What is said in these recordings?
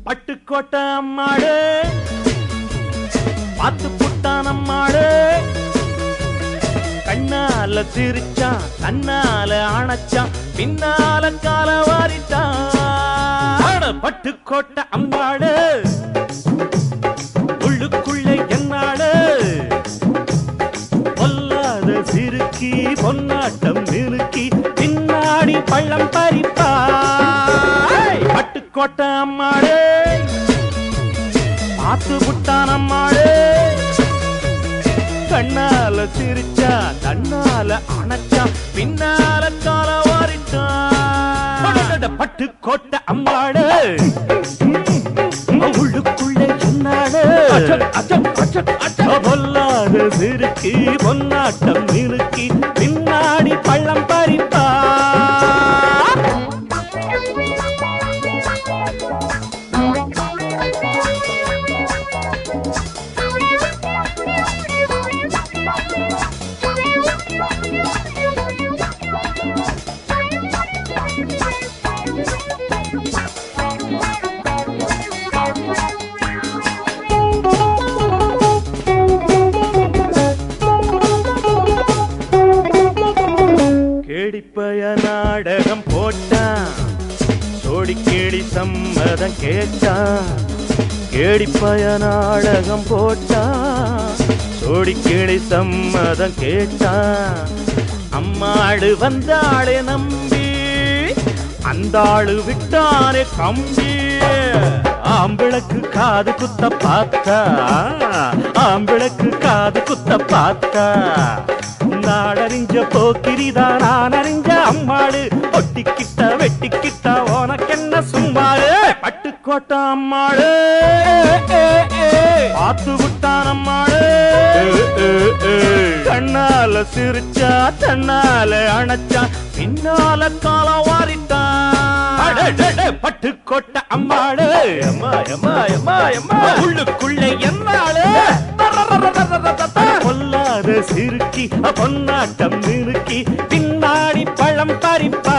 பட்டுக்கோட்டை அம்மாடு பாத்து புட்டான் அம்மாடு கண்ணால சிரிச்சான் தன்னால அணைச்சான் பின்னால கால வாரிட்டான் பட்டுக்கோட்டை அம்மாடு உள்ளுக்குள்ள என்னாடு பொல்லாத சிறுக்கி பொன்னாட்டம் நிறுக்கி பின்னாடி பள்ளம் பறிப்பா பட்டுக்கோட்டை அம்மாடு பாத்து புட்டான் அம்மாடு கண்ணால சிரிச்சா தன்னால அணைச்சா பின்னால கால வாரிட்டான் பட்டுக்கோட்டை அம்மாடு உள்ளுக்குள்ள என்னாடு பொல்லாத சிறுக்கி பொன்னாட்டம் நிறுக்கி பின்னாடி பள்ளம் பறிப்பா கேடிப்பய நாடகம் போட்டான் சோடி கேடி சம்மதம் கேட்டான் கேடிப்பய நாடகம் போட்டான் சோடி கேடி சம்மதம் கேட்டான் அம்மாடு வந்தாளே நம்பி அந்த ஆளு விட்டானே கம்பி ஆம்பிளக்கு காது குத்த பார்த்தா ஆம்பிளக்கு காது குத்த பார்த்தா நாடறிஞ்ச போக்கிரிதான் நான் அறிஞ்ச அம்மாடு ஒட்டிக்கிட்ட வெட்டிக்கிட்ட உனக்கென்ன சும்மாடு பட்டுக்கோட்டை அம்மாடு பாத்து விட்டான் அம்மாடு கண்ணால சிரிச்சா தன்னால அணைச்சா பின்னால கால வாரிட்டான் பட்டுக்கோட்டை அம்மாடு உள்ளுக்குள்ள என்னாடு பொல்லாத சிறுக்கி பொன்னாட்டம் நிறுக்கி பின்னாடி பழம் பறிப்பா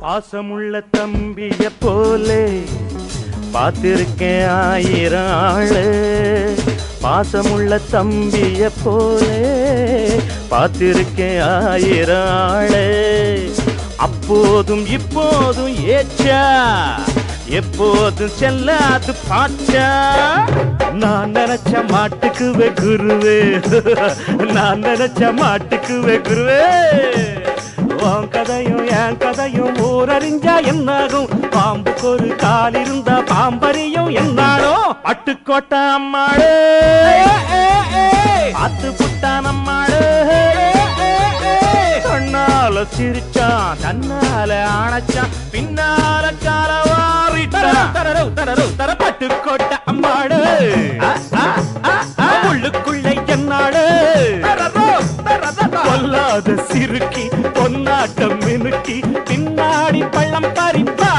பாசமுள்ள தம்பிய போலே பார்த்திருக்கேன் ஆயிரம் ஆளு பாசமுள்ள தம்பிய போலே பார்த்திருக்கேன் ஆயிரம் ஆளு அப்போதும் இப்போதும் ஏச்சா எப்போதும் செல்லாது பாச்சா நான் நினைச்ச மாட்டுக்குவே குருவே நான் நினைச்ச மாட்டுக்குவே குருவே உன் கதையும் என் கதையும் ஊரறிஞ்சா என்னாகும் பாம்புக்கு ஒரு கால் இருந்தா பாம்பறியும் என்னாலும் பட்டுக்கோட்டை அம்மாடு பாத்து புட்டான் அம்மாடு கண்ணால சிரிச்சான் தன்னால அணைச்சான் பின்னால கால வாரிட்டான் பட்டுக்கோட்டை அம்மாடு உள்ளுக்குள்ள என்னாடு பொல்லாத சிறுக்கி பொன்னாட்டம் மினுக்கி பின்னாடி பள்ளம் பறிப்பா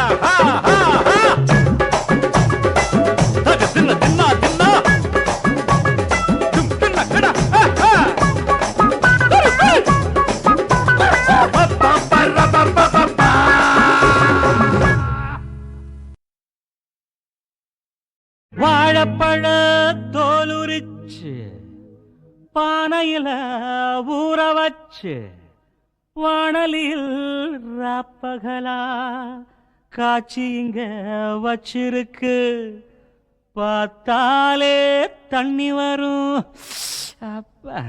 வாழைப்பழ தோலுரிச்சு பானையில ஊற வச்சு வாணலில் ராப்பகலா காட்சி இங்க வச்சிருக்கு பார்த்தாலே தண்ணி வரும் அப்ப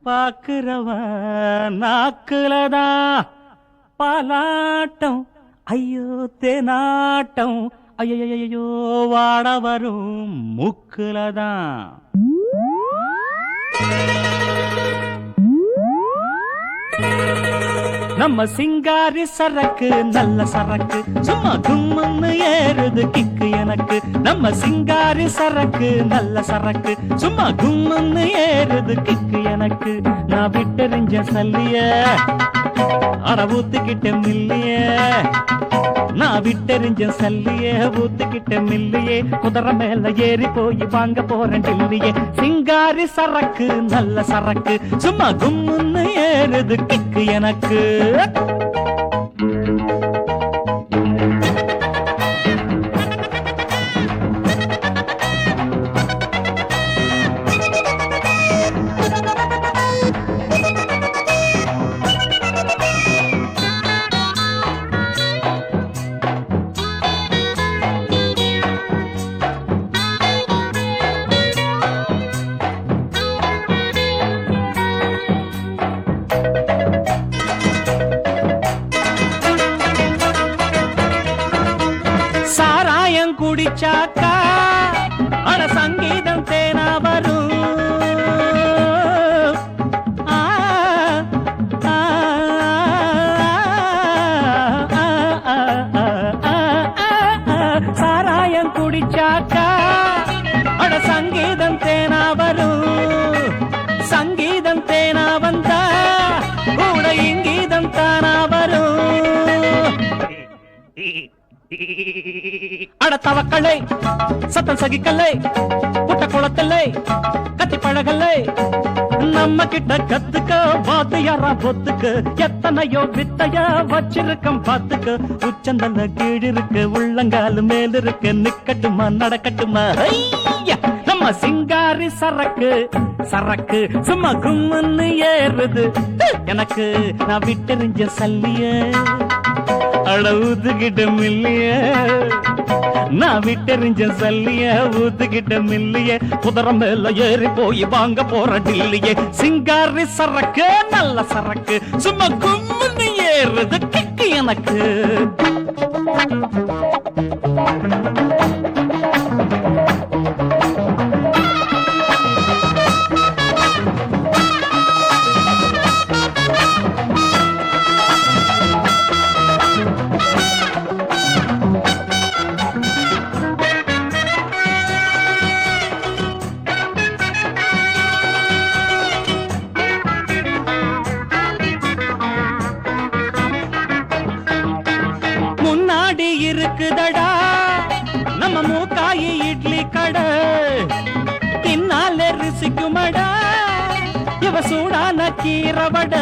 பாக்குறவன் நாக்குலதான் பாலாட்டம் ஐயோ தேனாட்டம் ஐயோ வாட வரும் மூக்குலதான் நம்ம சிங்காரி சரக்கு நல்ல சரக்கு சும்மா கும்முன்னு ஏறுது கிக்கு எனக்கு நம்ம சிங்காரி சரக்கு நல்ல சரக்கு சும்மா கும்முன்னு ஏறுது கிக்கு எனக்கு நான் விட்டெறிஞ்ச சல்லிய அட ஊத்துக்கிட்ட மில்லிய நான் விட்டெறிஞ்ச சல்லிய ஊத்துக்கிட்ட மில்லியே குதிரை மேல ஏறி போய் வாங்க போறேன் டில்லியே சிங்காரி சரக்கு நல்ல சரக்கு சும்மா கும்முன்னு ஏறுது கிக்கு எனக்கு சாராயம் குடிச்சாக்கா அட சங்கீதம் தேனா வரும் சாராயம் குடிச்சாக்கா அட சங்கீதம் தேனா வரும் சங்கீதம் தேனா வந்தா கூட இங்கீதம் தானா வரும் அட தவக்கலை சத்தம் சகிக்கலை புட்ட குளத்தலை கத்தி பழகலை நம்ம கிட்ட கத்துக்க வாத்தியாரா பொத்துக்கு எத்தனையோ வித்தைய வச்சிருக்கம் பாத்துக்கு உச்சந்தல்ல கீழ் இருக்கு உள்ளங்காலு மேல் இருக்கு நிக்கட்டுமா நடக்கட்டுமா நம்ம சிங்காரி சரக்கு சரக்கு சும்மா கும்முன்னு ஏறுது எனக்கு நான் விட்டெறிஞ்ச சல்லிய அட ஊத்துக்கிட்ட மில்லிய நான் விட்டெறிஞ்ச சல்லிய ஊத்துக்கிட்ட மில்லிய குதிரை மேல ஏறி போய் வாங்க போற டில்லியே சிங்காரி சரக்கு நல்ல சரக்கு சும்மா கும்முன்னு ஏறுது கிக்கு எனக்கு முன்னாடி இருக்குதடா நம்ம மூக்காயி இட்லி கடை பின்னால ரிசிக்குமடா இவ சூடான கீரவட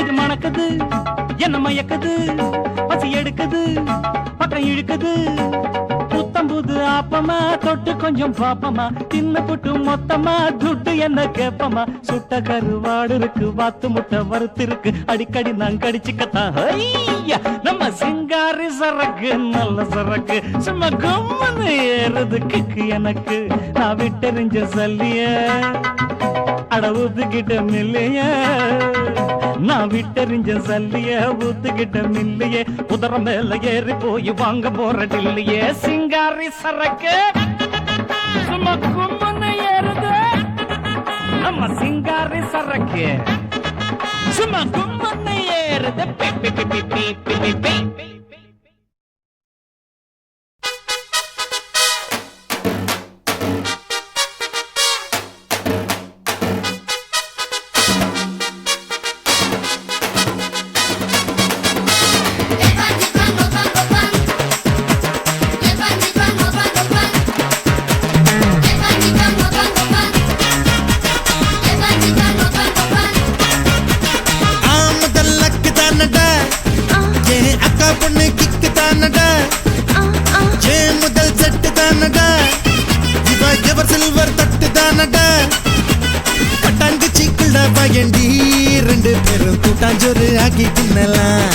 இது மணக்குது என்ன மயக்குது பசி எடுக்குது பக்கம் இழுக்குது புத்தம்புது ஆப்பமா தொட்டு கொஞ்சம் பாப்பமா தின்னு புட்டு மொத்தமா துட்டு என்ன கேப்பமா சுட்ட கருவாடு இருக்கு வாத்து முட்டை வறுத்து இருக்கு அடிக்கடி நான் கடிச்சுக்கத்தான் நம்ம சிங்காரி சரக்கு நல்ல சரக்கு சும்மா கும்முன்னு ஏறுது கிக்கு எனக்கு நான் விட்டெறிஞ்ச சல்லிய அட ஊத்துக்கிட்ட மில்லைய நான் விட்டெறிஞ்ச சல்லிய ஊத்துக்கிட்ட மில்லையே குதிரை மேல ஏறி போய் வாங்க போற டில்லியே சிங்காரி சரக்கு சும்மா கும்முன்னு ஏறுது நம்ம சிங்காரி சரக்கு சும்மா கும்முன்னு ஏறுது பி பி பி பி பி பி பி பி பட்டாஞ்சி ரெண்டு பேரும் கூட்டாஞ்சோறு ஆக்கி தின்னலாம்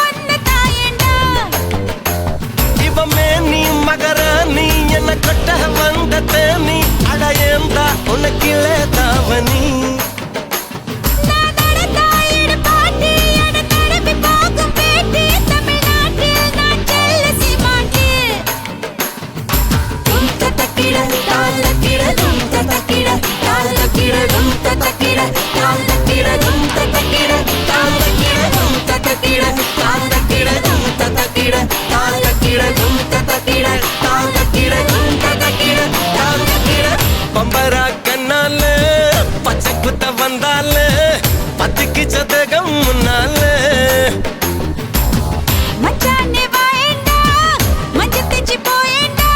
என்ன கொட்ட வந்த தேனி அடையந்தா உனக்கிலே தாவணி நான் நடந்தா இடுபாட்டி என தடவி போகும் பேட்டி தமிழ்நாட்டில் நான் செல்ல சீமாட்டி தும் தத்தக்கிட தால் தக்கிட தும் தத்தக்கிட தால் தக்கிட தும் தத்தக்கிட தால் தக்கிட தும் தத்தக்கிட தால் தக்கிட தும் தத்தக்கிட தால் தக்கிட தும் தத்தக்கிட தால் தக்கிட தும் தத்தக்கிட தால் தக்கிட தும் தத்தக்கிட தால் தக்கிட பம்பரா கண்ணால பச்சை குத்த வந்தால பத்துக்கு சதகம் முன்னால மச்சானே வாயேண்டா மஞ்ச தேச்சி போயேண்டா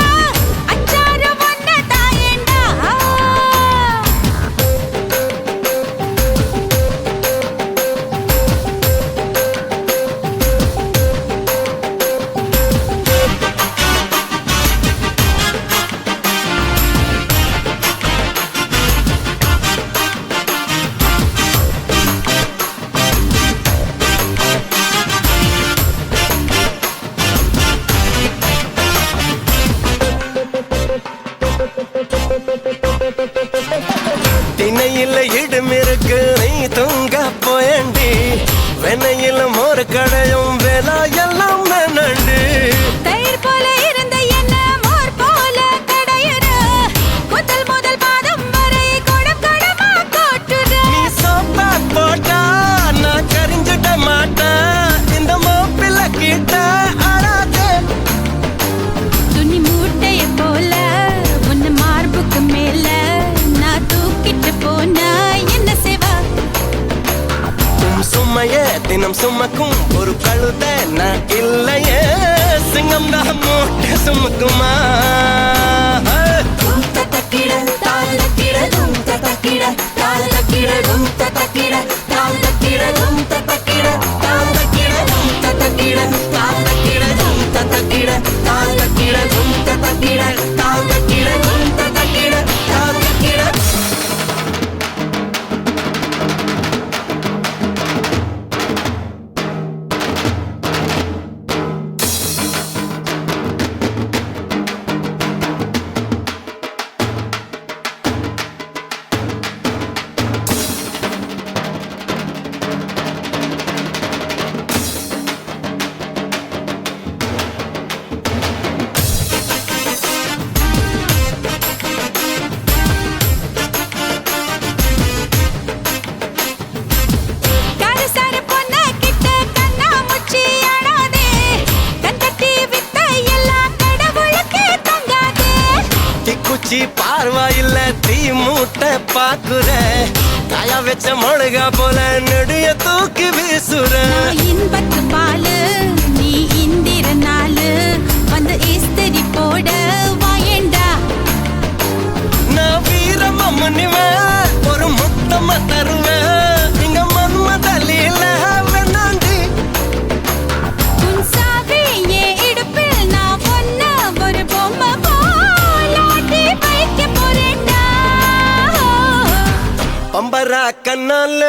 அச்சார ஒன்ன தாயேண்டா திணையில இடுமிருக்கு நீ தூங்க போயண்டி வெண்ணையில மோர் கடையும் வேலா எல்லாம் வேணண்டு தயிர் போல இருந்த என்ன மோர் போல கடையுற முதல் முதல் பாதம் வரை கொடம் கொடமா கோட்டுற நீ சோப்பா போட்டா நான் கரிஞ்சிட மாட்டேன் இந்த மாப்பிள்ள கிட்ட அழாதே துணி மூட்டைய போல உன்ன மார்புக்கு மேல நான் தூக்கிட்டு போனா என்ன செய்வா சும்மையே தினம் சுமக்கும் ஒரு கழுத நான் இல்லையே சிங்கம் தான் மூட்டை சுமக்குமா தும் தத்தக்கிட தால் தக்கிட தும் தத்தக்கிட தால் தக்கிட தும் தத்தக்கிட தால் தக்கிட தும் தத்தக்கிட தால் தக்கிட தும் தத்தக்கிட தால் தக்கிட தும் தத்தக்கிட தால் தக்கிட தும் தத்தக்கிட தால் தக்கிட தும் தத்தக்கிட தால் தக்கிட கரசர பொண்ண கிட்ட கண்ணா முச்சி ஆடாதே கண் கட்டி வித்த எல்லாம் கடவுளுக்கே தங்காதே திக்குச்சி பார்வாயில்ல தீ மூட்டை பாக்குற தாயா வச்ச மொழுகா போல நெடிய தூக்கி வீசுற நான் இன்பத்து பாலு நீ இந்திர நாளு வந்து இஸ்திரி போட வாயேண்டா நான் வீரமா முனிவேன் ஒரு முத்தமா தருவேன் இங்க மன்மதலில வேணாண்டி உன் சாவி என் இடுப்பில் நான் ஒன்ன ஒரு பொம்மை போலாட்டி வைக்க போறேன்டா பம்பரா கண்ணால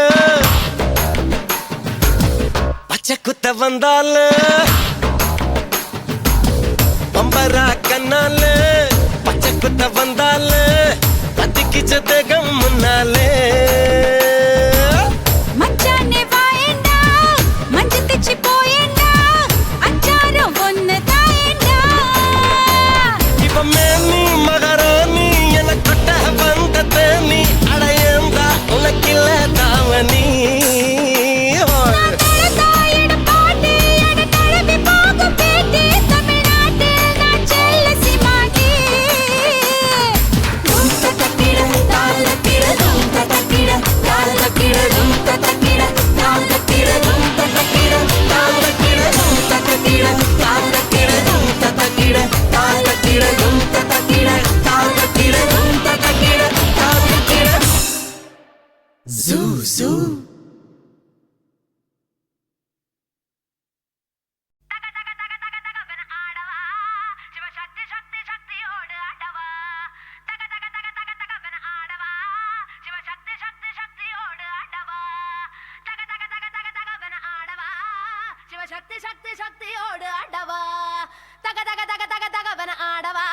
பச்சை குத்த வந்தால பம்பரா கண்ணால பச்சை குத்த வந்தால பத்திக்கு சதகம் முன்னாலே மச்சானே வாயேண்டா மஞ்ச தேச்சி போயேண்டா அச்சாரம் ஒன்னு தாயேண்டா இப்ப மேனி மகாராணி என கொட்ட வந்த தேனி அடையந்தா உனக்கில்ல தாவணி நடந்தா இடுபாட்டி என தடவி போகும் பேட்டி தமிழ்நாட்டில் நான் செல்ல சீமாட்டி தும் தத்தக்கிட தால் தக்கிட தும் தத்தக்கிட தால் தக்கிட தும் தத்தக்கிட தால் தக்கிட தும் தத்தக்கிட தால் தக்கிட தும் தத்தக்கிட தால் தக்கிட தும் தத்தக்கிட தால் தக்கிட தும் தத்தக்கிட தால் தக்கிட தும் தத்தக்கிட தால் தக்கிட ஜூ ஜூ சக்தி சக்தியோடு ஆடவா தக தக தக தக தகவன ஆடவா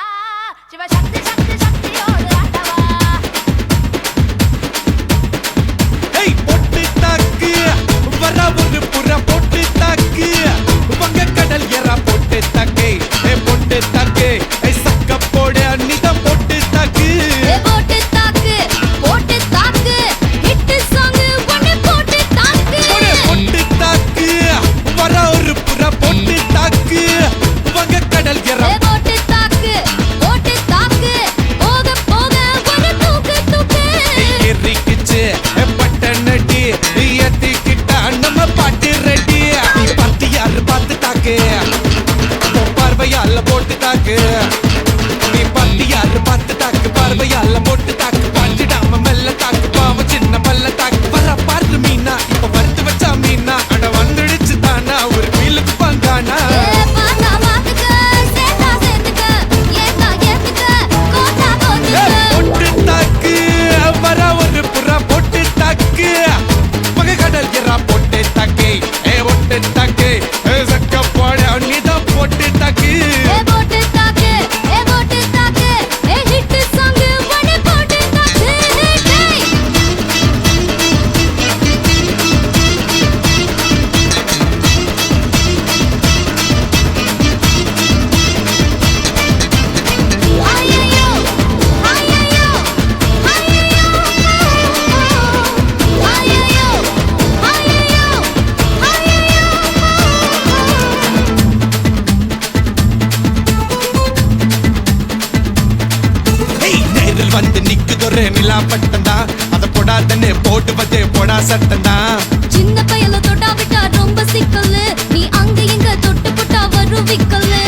ஒரு நிலா பட்டம் தான் அத போடாதன்னு போட்டு பத்தே போடா சட்டம் தான் சின்ன பயல தொட்டா விட்டா ரொம்ப சிக்கல்லு நீ அங்க இங்க தொட்டு புட்டா வரும் விக்கல்லு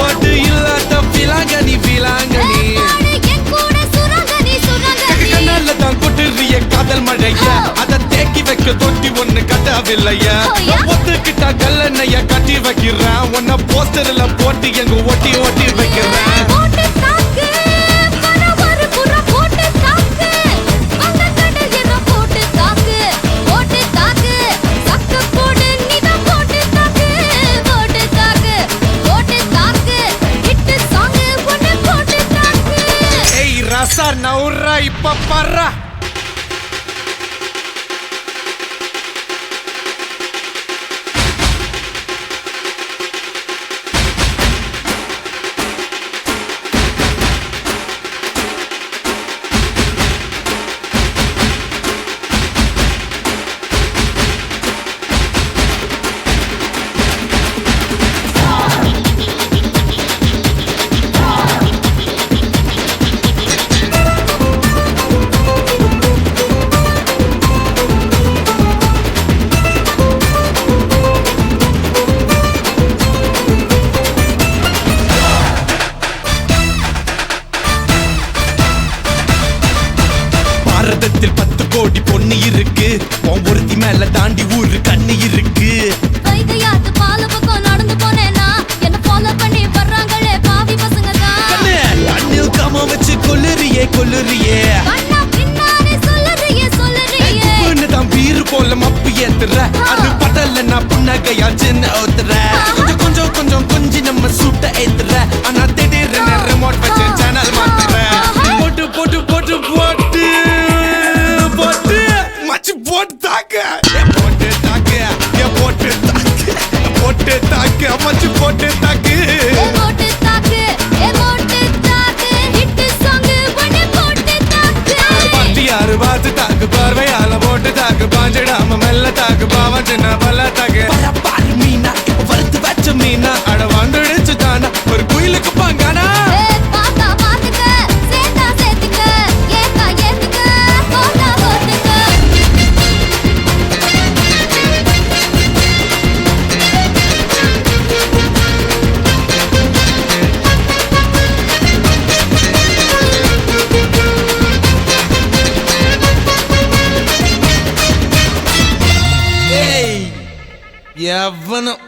ஓட்டு இல்லாத பிலாங்கனி பிலாங்கனி என் கூட சுரங்கனி சுரங்கனி கண்ணால தான் கொட்டுறிய காதல் மழைய அத தேக்கி வைக்க தொட்டி ஒண்ணு கட்டவில்லைய ஒத்துக்கிட்டா கல்லணைய கட்டி வைக்கிறேன் உன்ன போஸ்டர்ல போட்டு எங்க ஒட்டி ஒட்டி வைக்கிறேன் போட்டு தாக்கு பரவரு புற போட்டு தாக்கு அந்த கடல் என்ன போட்டு தாக்கு சக்க போடு நீதான் போட்டு தாக்கு ஹிட் சாங் ஒன்னு போட்டு தாக்கு ஏய் ரசா நவுரா இப்ப பர்றா பாரதத்தில் 10 கோடி பொண்ணு இருக்கு உன் ஒருத்தி மேல தாண்டி ஊரு கண்ணு இருக்கு வைகையாத்து பால பக்கம் நடந்து போனேனா என்ன ஃபாலோ பண்ணி வர்றாங்களே பாவி பசங்க தான் கண்ணில் கம வச்சு கொல்லுறியே கண்ணா பின்னாடி சொல்லுறியே பொண்ணு தான் பீரு போல மப்பு ஏத்துற அது படல நான் புன்னகையா சின்ன ஓத்துற கொஞ்சம் கொஞ்சி நம்ம சூட்ட ஏத்துற ஆனா திடீர்னு ரிமோட் வச்சு சேனல் மாத்துற போட்டு போட்டு போட்டு போட்டு போட்டு மச்சு போட்டு தாக்க போட்டு தாக்க போட்டு தாக்க போட்டு தாக்க மச்சு போட்டு தாக்கு போட்டு தாக்கு ஹிட் சாங் ஒன்னு போட்டு தாக்கு பண்டியாரு பார்த்து தாக்கு பார்வையால போட்டு தாக்கு பாஞ்சிடாம மெல்ல தாக்கு பாவம் சின்ன பல்ல தாக்கு பாரு மீனா இப்ப வறுத்து வச்ச மீனா அட வந்துடுச்சு தானா ஒரு குயிலுக்கு பாங்கானா பாத்தா பாத்துக்க சேத்தா சேத்துக்க ஏத்தா ஏத்துக்க போட்டா போட்டுக்க ஏய் எவனும்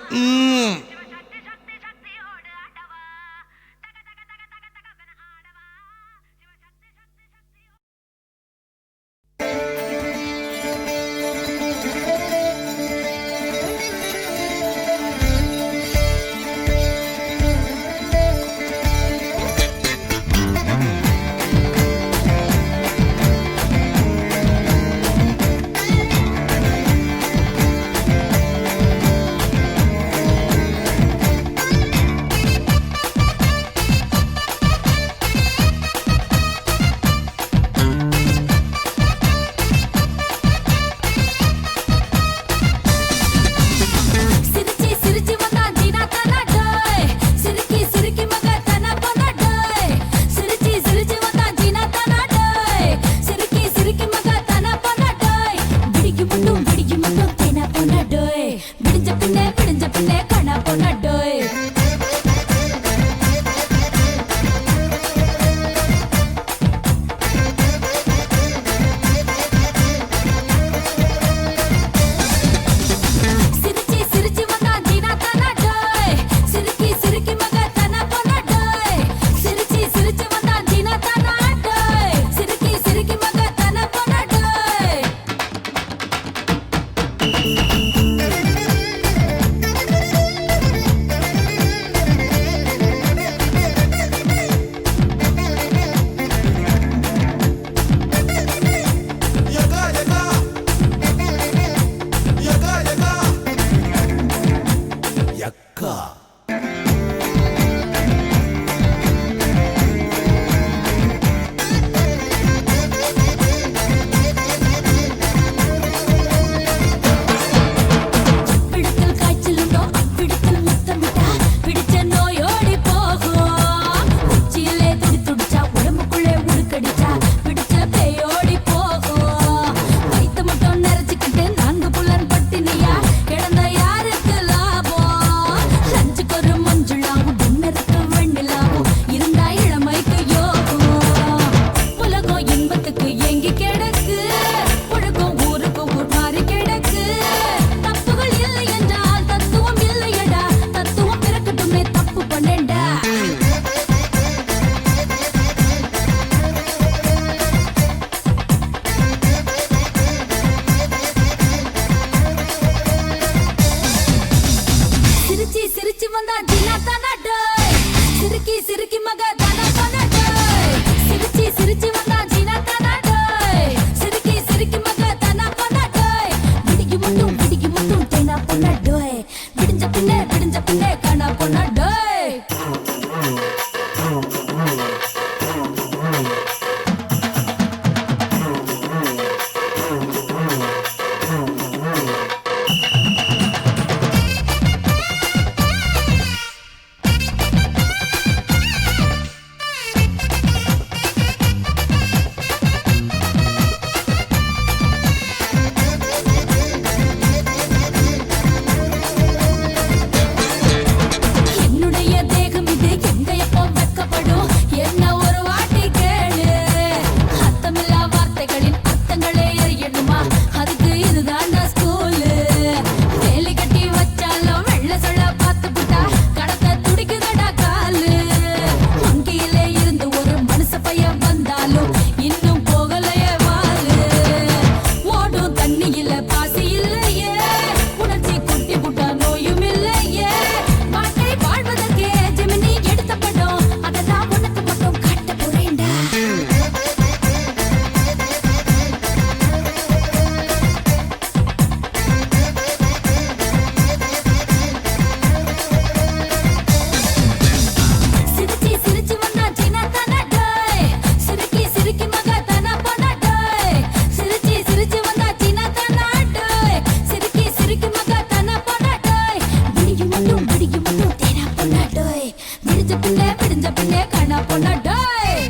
பிடிஞ்ச பின்னே கண்ணா பொண்ணா டேய்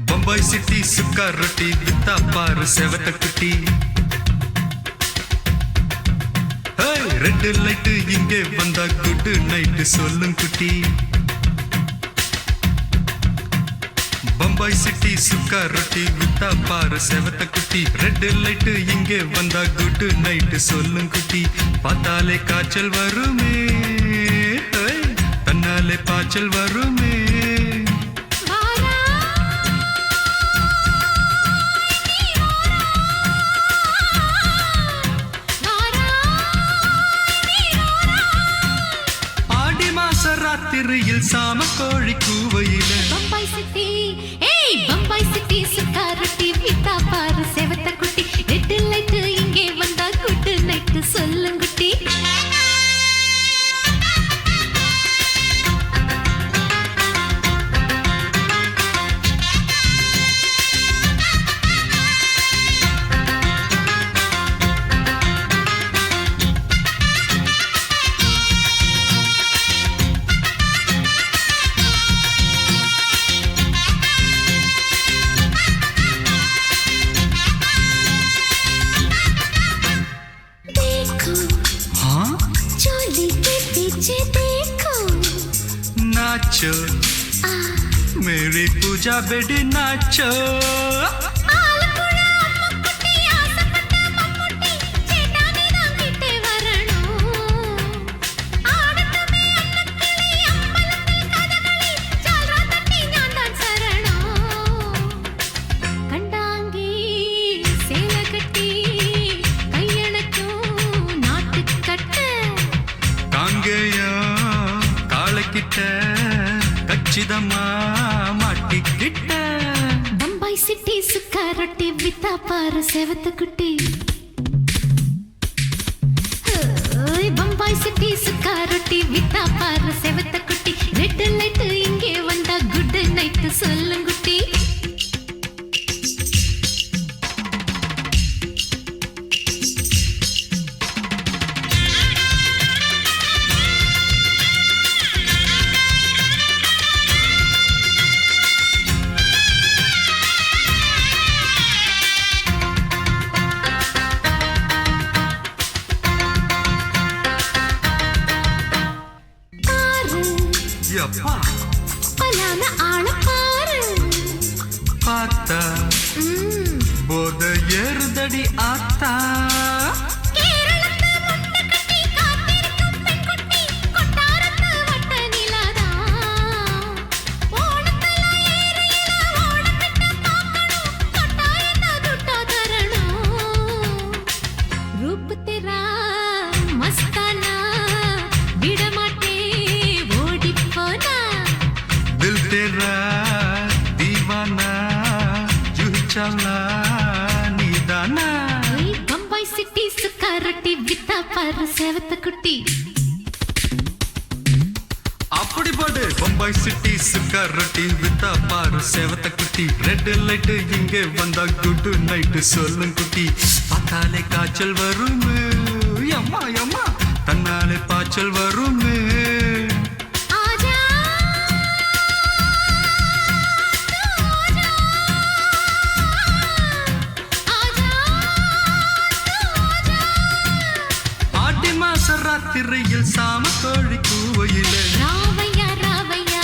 பம்பாய் சிட்டி சுக்கா ரொட்டி வித்தா பாரு செவத்த குட்டி ரெட் லைட் இங்கே வந்தா குட் நைட் சொல்லும் குட்டி பம்பாய் சிட்டி சுக்கா ரொட்டி வித்தா பாரு செவத்த குட்டி ரெட் லைட் இங்கே வந்தா குட் நைட் சொல்லும் குட்டி பார்த்தாலே காய்ச்சல் வருமே தன்னாலே பாய்ச்சல் வருமே ராத்திரியில் சாம கோழி கூவையில பம்பாய் சிட்டி பம்பாய் சிட்டி சுக்கா ரொட்டி வித்தா பாரு செவத்த குட்டி ரெட் லைட் இங்கே வந்தா குட் நைட் சொல்லுங்குட்டி नाचो मेरी पूजा बेटी नाचो கச்சிதமா மாட்டிக்கிட்ட பம்பாய் சிட்டி சுக்கா ரொட்டி வித்தா பாரு செவத்த குட்டி பம்பாய் சிட்டி சுக்கா ரொட்டி வித்தா பாரு செவத்த குட்டி ரெட் லைட் இங்கே வந்தா குட் நைட் சொல்லுங்குட்டி பலான ஆள பாரு பார்த்தா போத ஏறுதடி ஆத்தா பம்பாய் சிட்டி சுக்கா ரொட்டி வித்தா பாரு செவத்த குட்டி அப்படி போடு பம்பாய் சிட்டி சுக்கா ரொட்டி வித்தா பாரு செவத்த குட்டி ரெட் லைட் இங்கே வந்தா குட் நைட் சொல்லும் குட்டி பார்த்தாலே காய்ச்சல் வருமே அம்மா அம்மா தன்னாலே பாய்ச்சல் வருமே ராத்திரியில் சாம கோழி கூவையில ராவையா ராவையா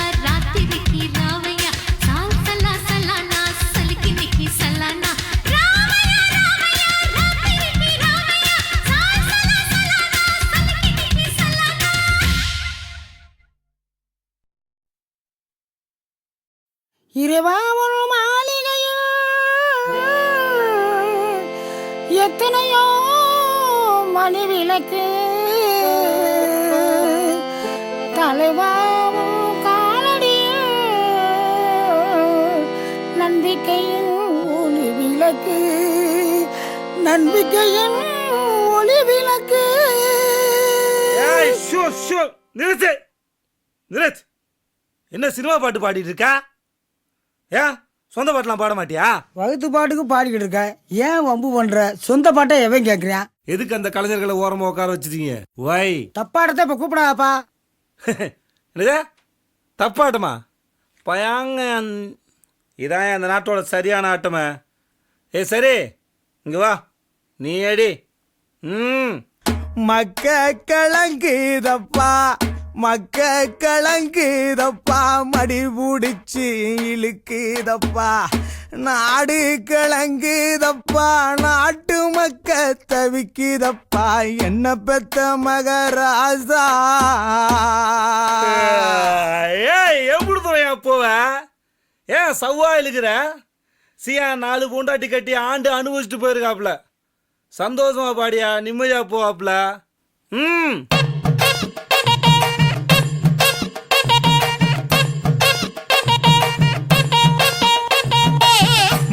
இறைவா ஒரு மாளிகையில் எத்தனையோ மணி விளக்கு தலைவாவும் காலடியில் நம்பிக்கையின் ஒளி விளக்கு நம்பிக்கையின் ஒளி விளக்கு. நிறுத்து நிறுத்து. என்ன சினிமா பாட்டு பாடிட்டு இருக்கா? ஏன் சொந்த பாட்டுலாம் பாட மாட்டியா? வகுத்து பாட்டுக்கு பாடிக்கிட்டு இருக்க, ஏன் வம்பு பண்ற? சொந்த பாட்டை எவன் கேட்குறான்? எதுக்கு அந்த கலைஞர்களை ஓரமா உட்கார வச்சிருக்கீங்க? வை தப்பாடத்தை இப்ப கூப்பிடாப்பா. என்னது தப்பாட்டமா? பயாங்க இதான் அந்த நாட்டோட சரியான ஆட்டமே. சரி இங்க வா, நீ அடி. மக்க கலங்குதப்பா மக்க கலங்குதப்பா மடி பிடிச்சி இழுக்குதப்பா நாடு கலங்குதப்பா நாட்டு மக்க தவிக்குதப்பா என்ன பெத்த மகராசா. எப்படி துறையா போவ? ஏன் சவ்வா இழுக்கிற? சியா 4 பூண்டாட்டி கட்டி ஆண்டு அனுபவிச்சுட்டு போயிருக்காப்ல. சந்தோஷமா பாடியா, நிம்மதியா போவாப்ல.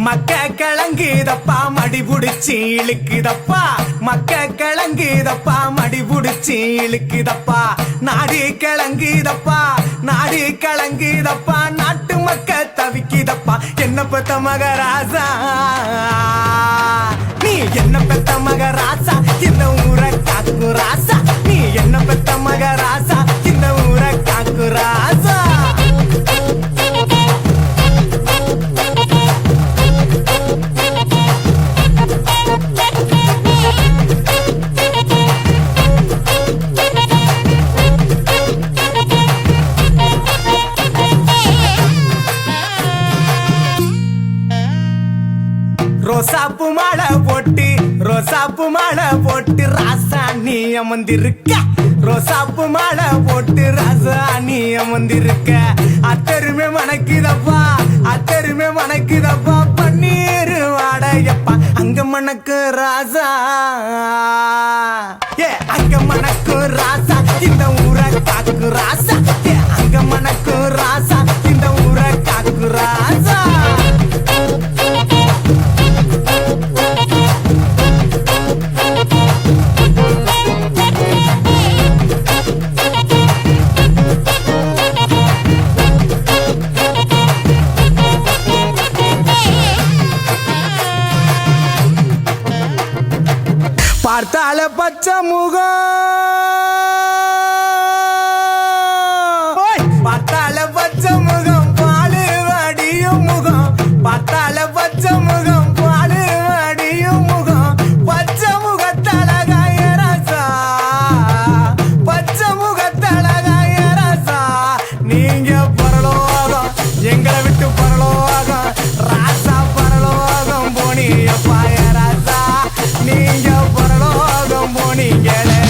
மக்க கலங்குதப்பா மடி புடிச்சி இழுக்குதப்பா மக்க கலங்குதப்பா மடி புடிச்சி இழுக்குதப்பா நாடு கலங்குதப்பா நாடு கலங்குதப்பா நாட்டு மக்க தவிக்குதப்பா என்ன பெத்த மகராசா நீ என்ன பெத்த மகராசா இந்த ஊரை காக்கு ராசா நீ என்ன பெத்த மகராசா இந்த ஊரை காக்கு ராசா. ரோசாப்பு மாலை போட்டு ரோசாப்பு மாலை போட்டு ராசா நீ அமர்ந்திருக்க ரோசாப்பு மாலை போட்டு ராசா நீ அமர்ந்திருக்க அத்தருமே மணக்குதப்பா அத்தருமே மணக்குதப்பா பன்னீர் வாடையப்பா அங்க மணக்கு ராசா அங்க மணக்கு ராசா இந்த ஊரை காக்கு ராசா அங்க மணக்கு ராசா இந்த ஊரை காக்கு ராசா. பார்த்தால பச்சை முகம் பார்த்தால பச்சை முகம் பாலு வடியும் முகம் பார்த்தால பச்சை முகம் பாலு வடியும் முகம் பச்சை முகத்தழகாய ராசா பச்சை முகத்தழகாய ராசா நீங்க பரலோகம் எங்களை விட்டு பரலோகம் ராசா பரலோகம் போனியப்பாய ராசா நீங்க பரலோகம் போனீங்களே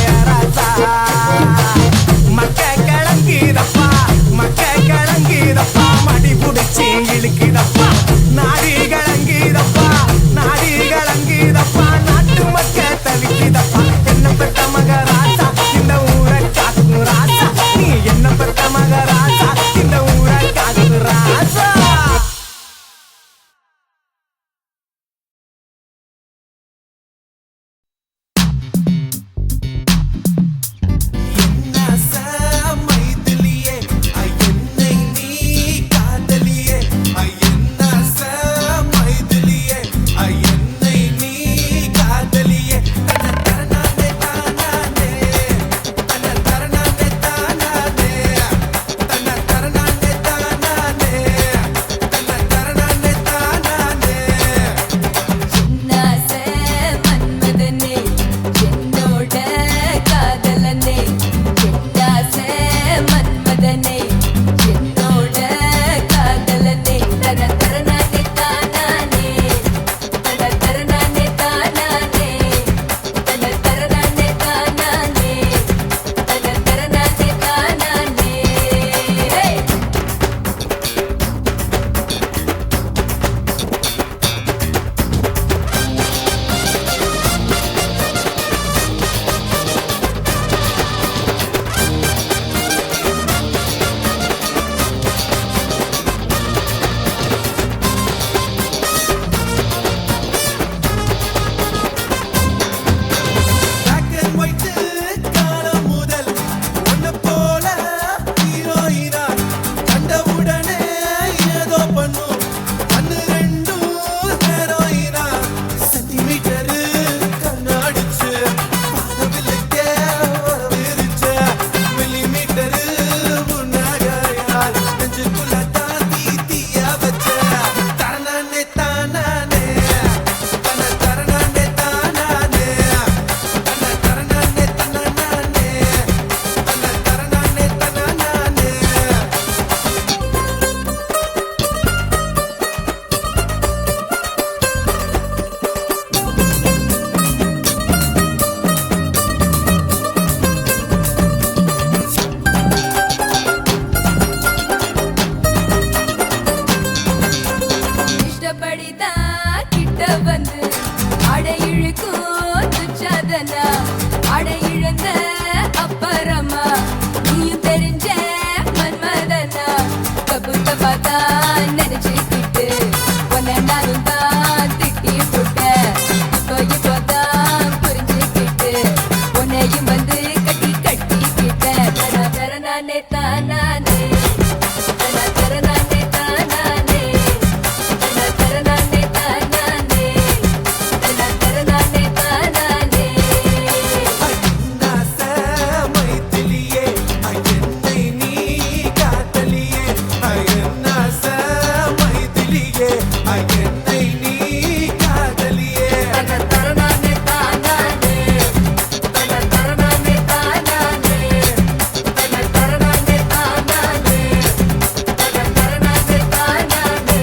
நெஞ்சுக்குள்ள தாண்டி தீயா வச்ச தரணானே தானானே தன தரணானே தானானே தன தரணானே தன்னானே தன தரணானே தன்னானே இஷ்டப்படிதான் கிட்ட வந்து அடை இழுக்கும் துச்சாதனா அடை இழந்த அப்பறமா நீயும் தெரிஞ்ச மன்மதனா கபுத்த பார்த்தா நினைச்சுக்கிட்டு உன்னை நானும் தான் திட்டி போட்டேன் இப்போதான் புரிஞ்சுக்கிட்டு உன்னையும் வந்து கட்டி கட்டிக்கிட்டேன் தரணானே தானானே தரணானே தானானே தரணானே தானானே தரணானே தானானே நாச மைதிலியே என்னை நீ காதலியே நாச மைதிலியே என்னை நீ காதலியே தரணானே தானானே தரணானே தானானே தரணானே தானானே தரணானே தானானே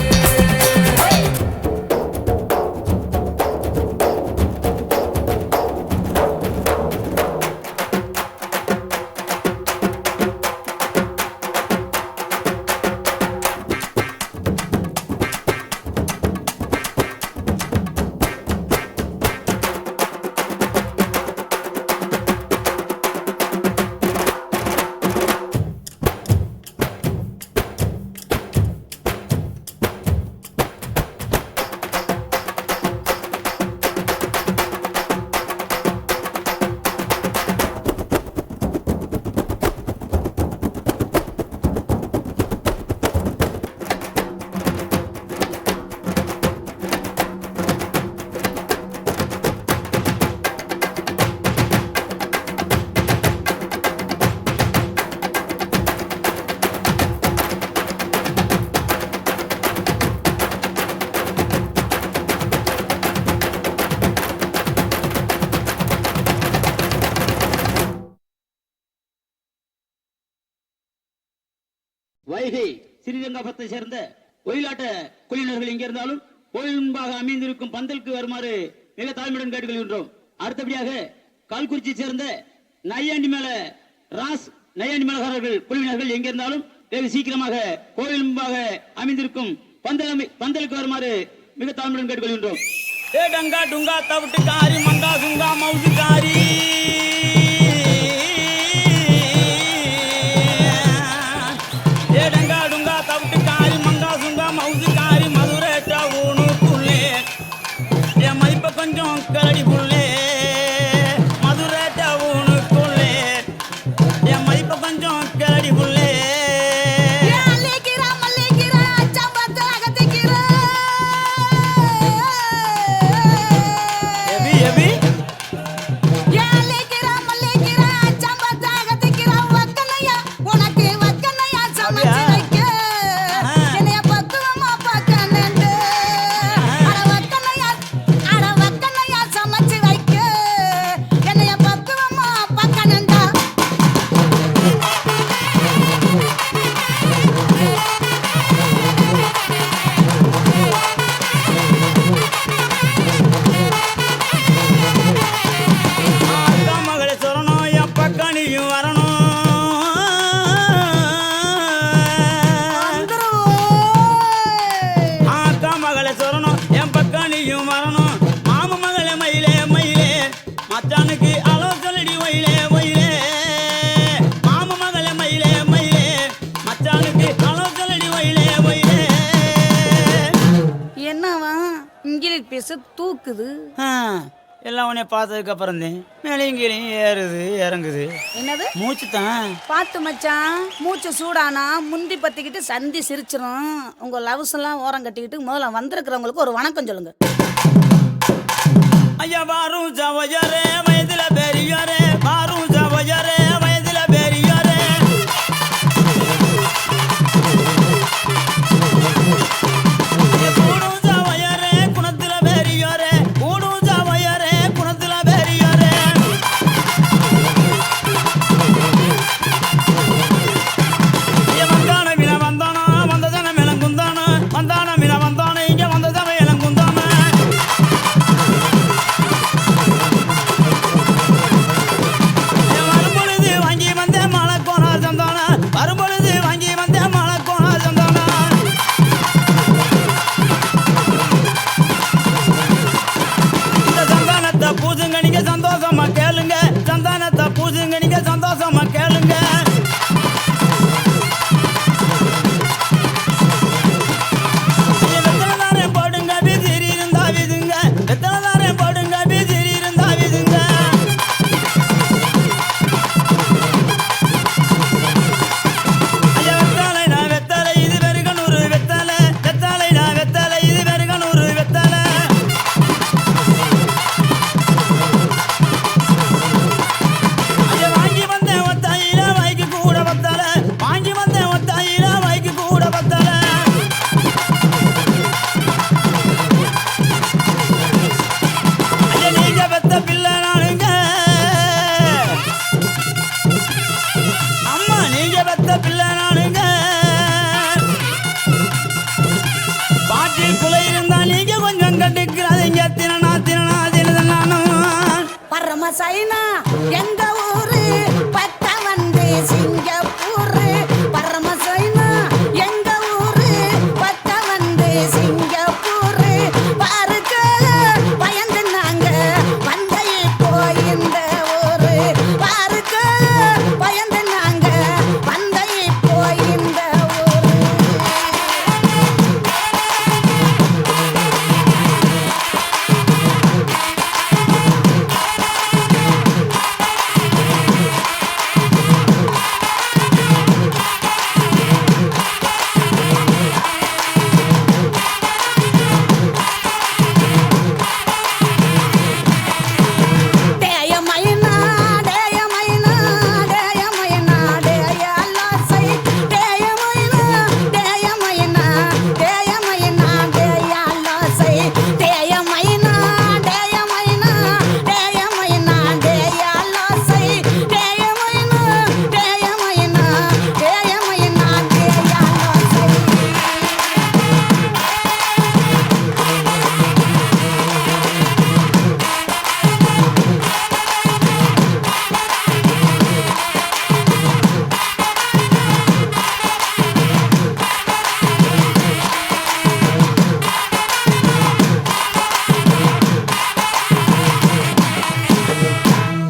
வைகை ஸ்ரீரங்கபத்தை சேர்ந்த ஒயிலாட்ட குழுவினர்கள் எங்கே இருந்தாலும் கோயில் முன்பாக அமைந்திருக்கும் பந்தலுக்கு வருமாறு மிக தாழ்மையுடன் கேட்டுக்கொள்கின்றோம். அடுத்தபடியாக கால்குறிச்சி சேர்ந்த நையாண்டி மேல ராஸ் நையாண்டி மேலகாரர்கள் குழுவினர்கள் எங்கே இருந்தாலும் வெகு சீக்கிரமாக கோயில் முன்பாக அமைந்திருக்கும் பந்தலுக்கு வருமாறு மிக தாழ்மையுடன் கேட்டுக்கொள்கின்றோம். ஏ டங்கா டுங்கா தவிட்டு காரி மங்கா சுங்கா மவுசு காரி கொஞ்சம் கரடி புள்ளே மதுரை டவுனுக்குள்ளே என் மதிப்ப கொஞ்சம் கரடி புள்ளே பேச தூக்குது. எல்லாம் உன்னை பார்த்ததுக்கு அப்புறம் தான் மேலையும் கீழையும் ஏறுது இறங்குது. என்னது மூச்சு தான். பார்த்து மச்சான், மூச்சு சூடானா முந்தி பத்திக்கிட்டு சந்தி சிரிச்சிரும். உங்க லவ்ஸ் எல்லாம் ஓரம் கட்டிக்கிட்டு முதல்ல வந்திருக்கிறவங்களுக்கு ஒரு வணக்கம் சொல்லுங்க. ஐயா வாரும் ஜவஜரே வயதுல பெரியாரே, வாரும் ஜவஜரே வயதுல பெரியாரே. சைனா எங்க ஊரு பட்ட வந்து சிங்கப்பூரு பரம சைனா எங்க ஊரு பட்ட வந்து சிங்கப்பூரு பாருக்க பயந்து நாங்க வந்தை போய் இந்த ஊரு பாருக்க பயந்து நாங்க வந்தை போய் இந்த ஊரு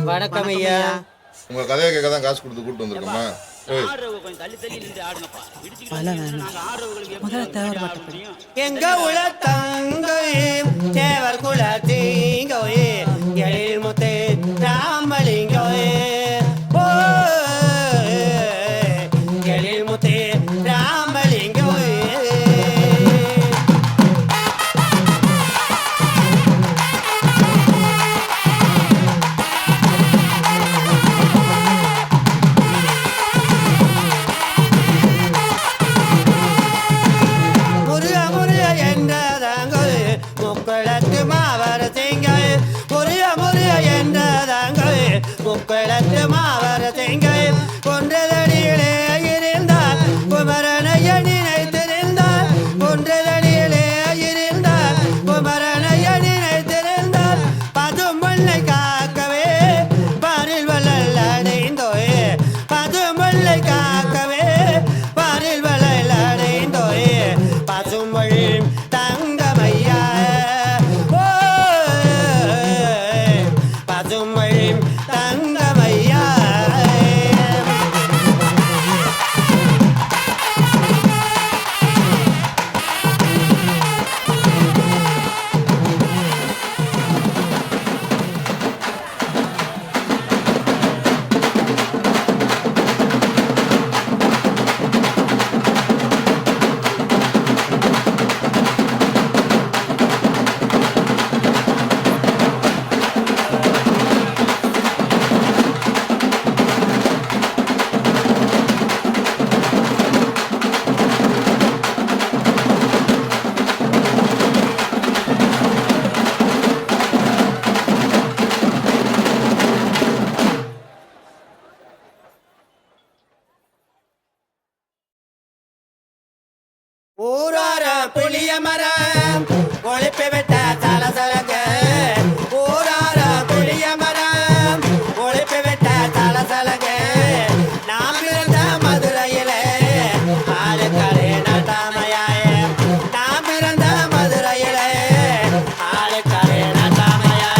வணக்கம் ஐயா. உங்க கதையை கேட்க தான் காசு கொடுத்து கூட்டு வந்திருக்கோமா? எங்க உல தங்கையே தேவர் குல தீங்கோயே எழில் முத்தே ராமலிங்கோயே ஓ எழில் முத்தே ராமலிங்கோயே முக்களத்து மாவர தேங்காய் கொன்றதடியிலே இருந்தால் குமரனைய நினைத்திருந்தால் கொன்றதடியிலே இருந்தால் குமரனைய நினைத்திருந்தால் பதும் முல்லை காக்கவே பாரில் வள்ளல் அடைந்தோயே பதும் முல்லை காக்கவே பாரில் வள்ளல் அடைந்தோயே பசும்பொள் தங்கமையா ஓ பசும்பொள் தங்கமையா ஊரார புளிய மரம் ஒழிப்பு விட்ட சலசலங்க ஊரார புளிய மரம் ஒழிப்பு விட்ட சலசலங்க நாம் இருந்த மதுரையிலே ஆளுக்கடை நட்டாமையாய நாம் இருந்த மதுரையிலே ஆளுக்கடை நட்டாமையாய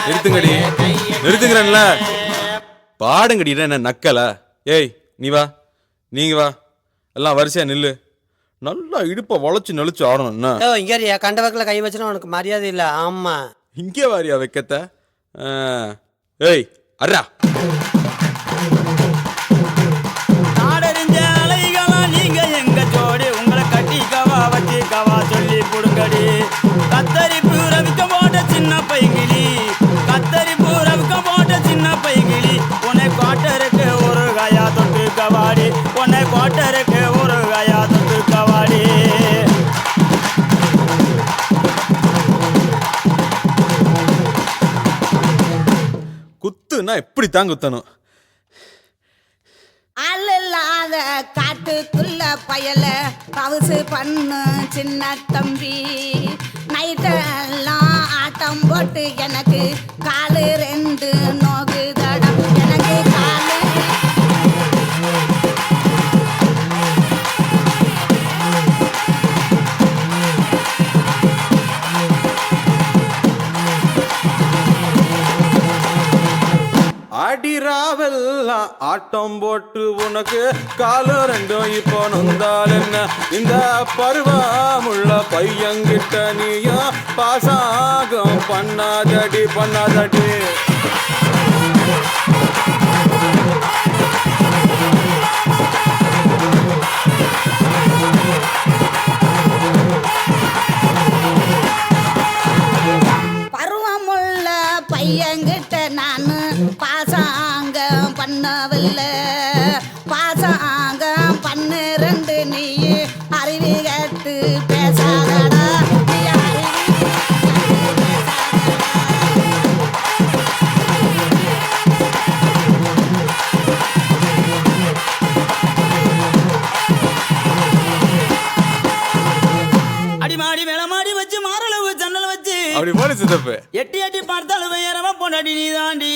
நிறுத்துங்கடி நிறுத்துங்கிறேன்ல பாடுங்கடி என்ன நக்கல ஏய் நீ வா நீங்க வா எல்லாம் வரிசையா நில்லு நல்லா இடுப்ப வளைச்சு நெளிச்சு ஆடணும் என்ன இங்க கண்டவக்கில் கை வச்சுனா உனக்கு மரியாதை இல்லை ஆமா இங்கே வாரியா வைக்கத்த ஏய் அர்ரா நாடு வாங்கடி கத்தரி பூரவிக்க போட்ட சின்ன பைங்கிளி கத்தரி பூரவிக்க போட்ட சின்ன பைங்கிளி உன்னை குவாட்டருக்கு ஒரு காயா தொட்டு கவாடி உன்னை குவாட்டருக்கு ஒரு காயா தொட்டு கவாடி குத்துனா இப்படித்தான் குத்தணும். அல்லாத காட்டுக்குள்ள பயல பவுசு பண்ணு சின்ன தம்பி நைட்டெல்லாம் ஆட்டம் போட்டு எனக்கு காலு 2 நோகுதடா எனக்கு காலு அடிராவெல்லாம் ஆட்டம் போட்டு உனக்கு காலம் 2 இப்போ நொந்தால் என்ன இந்த பருவமுள்ள பையங்கிட்ட நீயும் பாசாகம் பண்ணாதடி பண்ணாதடி. பருவமுள்ள பையன்கிட்ட நானு பாசாங்கம் பண்ணவில்லை பாசாங்கம் 12 நீ அறிவி கேட்டு பேசாதடா நீ அறிவி அடிமாடி மேலமாடி வச்சு மாரளவு ஜன்னல் வச்சு அப்படி போல சித்தப்பு எட்டி எட்டி பார்த்தாலும் வேறவ பொண்டாடி நீ தாண்டி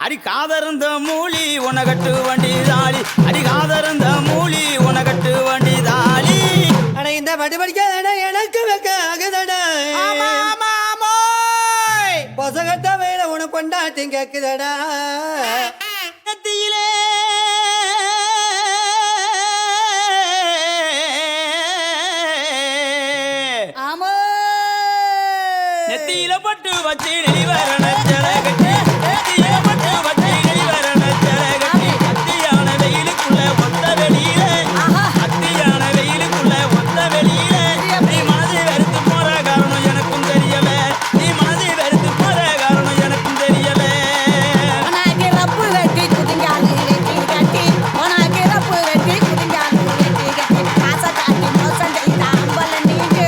அடி காதறந்த மூலி உனகட்டு வண்டி தாளி அடி காதறந்த மூலி உனகட்டு வண்டி தாளி அட இந்த பட்டு படிக்காதடா எனக்கு வைக்க ஆகுதடா பொசகட்ட வேலை உனக்கு கொண்டாட்டி கேக்குதடா கத்தியிலே ஆமோ நெத்தியில பட்டு வச்சு நெளிவரண ஜலகட்டி நெத்தியில பட்டு வச்சு நெளிவரண ஜலகட்டி அத்தியான வெயிலுக்குள்ள ஒத்த வெளியில அத்தியான வெயிலுக்குள்ள ஒத்த வெளியில நீ மனதை வெறுத்து போற காரணம் எனக்கும் தெரியல நீ மனதை வெறுத்து போற காரணம் எனக்கும் தெரியல உனக்கு ரப்பு வெட்டி குதிங்காலு வெட்டி கட்டி உனக்கு ரப்பு வெட்டி குதிங்காலு வெட்டி கட்டி ஆசை காட்டி மோசம் செய்த அம்பல நீங்க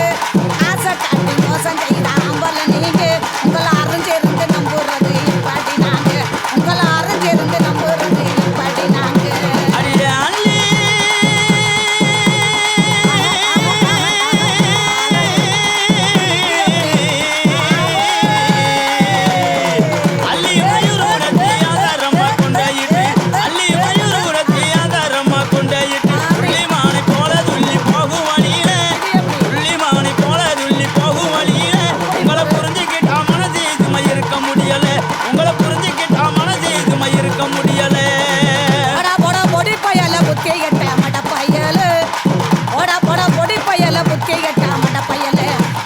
ஆசை காட்டி மோசம் செய்த அம்பல நீங்க உங்களை அறிஞ்சிருந்து நம்புறது இப்பாடி நாங்க உங்களை அறிஞ்சிருந்து நம்புறது இப்பாடி நாங்க அடியே அள்ளி அள்ளி மயூரோடத்தி ஆதாரமா கொண்டாயிட்டு அள்ளி மயூரோடத்தி ஆதாரமா கொண்டாயிட்டு புள்ளிமானை போல துள்ளி போகும் வழியில புள்ளிமானை போல துள்ளி போகும் வழியில உங்களை புரிஞ்சுக்கிட்டா மனசு இதுமை இருக்க முடியல உங்களை புரிஞ்சுக்கிட்டா மனசு இதுமை இருக்க முடியல போடா போடா பொடி பயல புத்தி கட்ட மட பயல போடா போடா பொடி பயல புத்தி கட்ட மட பயல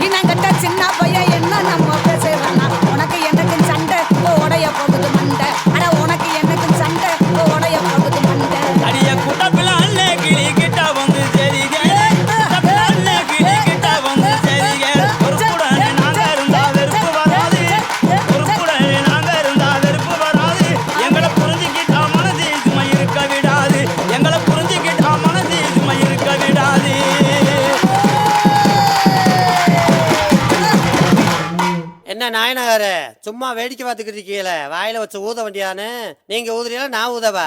இன்னங்கட்ட சின்ன பையன் என்ன நம்ம பேசுறா உனக்கு எனக்கு சண்டை உடைய போகுது மண்டை அட உனக்கு எனக்கு சண்டை உடைய போகுது மண்டை அடிய குட்டப்பில அல்ல கிளி கிட்ட வந்து சரிக குட்டப்பில அல்ல கிளி கிட்ட வந்து சரிக ஒரு கூடனே நாங்க இருந்தா வெறுப்பு வராது ஒரு கூடனே நாங்க இருந்தா வெறுப்பு வராது எங்களை புரிஞ்சுக்கிட்டா மனசு சும்மா இருக்க விடாது எங்களை புரிஞ்சுக்கிட்டா மனசு சும்மா இருக்க விடாது என்ன நாயனகார சும்மா வேடிக்கை பார்த்துக்கிட்டு இருக்கீங்களே வாயில வச்சு ஊத வண்டியான்னு நீங்க ஊதுறீங்களா நான் ஊதவா